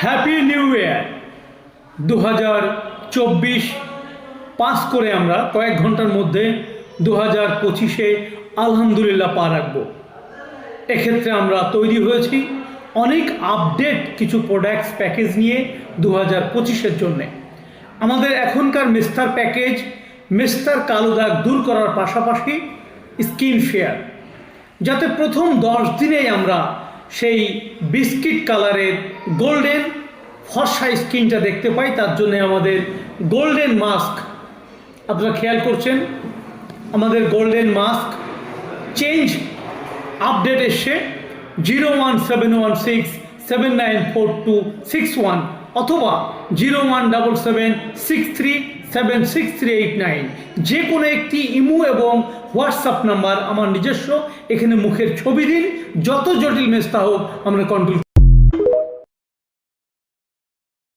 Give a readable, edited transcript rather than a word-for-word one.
Happy new year 2024 pass করে আমরা কয়েক ঘন্টার মধ্যে 2025-এ আলহামদুলিল্লাহ পা রাখবো। এক্ষেত্রে আমরা তৈরি হয়েছি অনেক আপডেট কিছু প্রোডাক্টস প্যাকেজ নিয়ে 2025-এর জন্যে। আমাদের এখনকার মেস্তার প্যাকেজ মেস্তার কালো দাগ দূর করার পাশাপাশি স্কিন ফেয়ার, যাতে প্রথম 10 দিনেই আমরা সেই বিস্কিট কালারের গোল্ডেন ফর্সা স্কিনটা দেখতে পাই। তার জন্য আমাদের গোল্ডেন মাস্ক, আপনারা খেয়াল করছেন আমাদের গোল্ডেন মাস্ক চেঞ্জ আপডেট এসছে 01716794261 অথবা 01776376389, যে কোনো একটি ইমো এবং হোয়াটসঅ্যাপ নাম্বার আমার নিজস্ব। এখানে মুখের ছবি দিন, যত জটিল মেস্তা হোক আমরা কন্ট্রোল